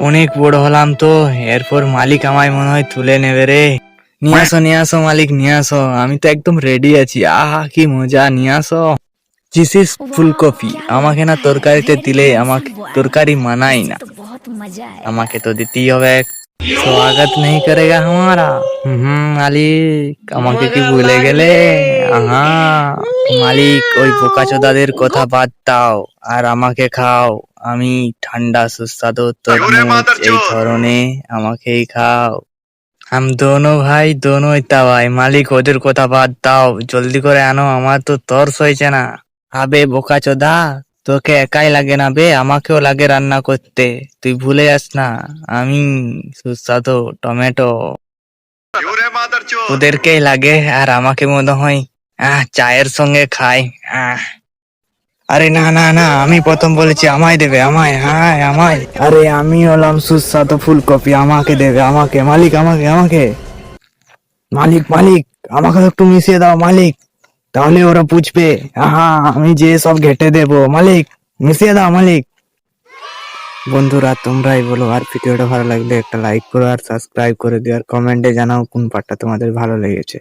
অনেক বড় হলাম তো, এরপর মালিক আমায় মনে হয় তুলে নেবে রে। নিয়ে আসো মালিক, নিয়ে আসো, আমি তো একদম রেডি আছি। আহা কি মজা, নিয়ে আসো। দিস ইজ ফুলকপি। আমাকে না তরকারিতে দিলে আমাকে তরকারি মানাই না, আমাকে তো দিতেই হবে। स्वागत नहीं करेगा हमारा? মালিক, আমাকে কি ভুলে গেলে? আহা মালিক, ওই বোকাচোদাদের কথা বাদ দাও আর আমাকে খাও। আমি ঠান্ডা সুস্বাদু তরমুজ এই ধরনে, আমাকেই খাও। हम दोनों भाई दोनों ইত্তাবাই। মালিক, ওদের কথা বাদ দাও, জলদি করে আনো, আমার তো তরস হয়েছে না। আবে বোকাচোদা, তোকে একাই লাগে না বে, আমাকেও লাগে রান্না করতে। তুই ভুলে যাস না, আমি সুস্বাদু টমেটো ওদেরকেই লাগে, আর আমাকে মনে হয় চায়ের সঙ্গে খাই। আরে না না না, আমি প্রথম বলেছি আমায় দেবে, আমায়, হ্যাঁ আমায়। আরে আমি হলাম সুস্বাদু ফুলকপি, আমাকে দেবে, আমাকে মালিক, আমাকে আমাকে। মালিক মালিক, আমাকে একটু মিশিয়ে দাও মালিক, তাহলে ওরা বুঝবে। আমি যে সব ঘেটে দেবো মালিক, মিশিয়ে দাও মালিক। বন্ধুরা তোমরাই বলো, আর ভিডিওটা ভালো লাগলে একটা লাইক করো আর সাবস্ক্রাইব করে দিও, আর কমেন্টে জানাও কোন পার্টটা তোমাদের ভালো লেগেছে।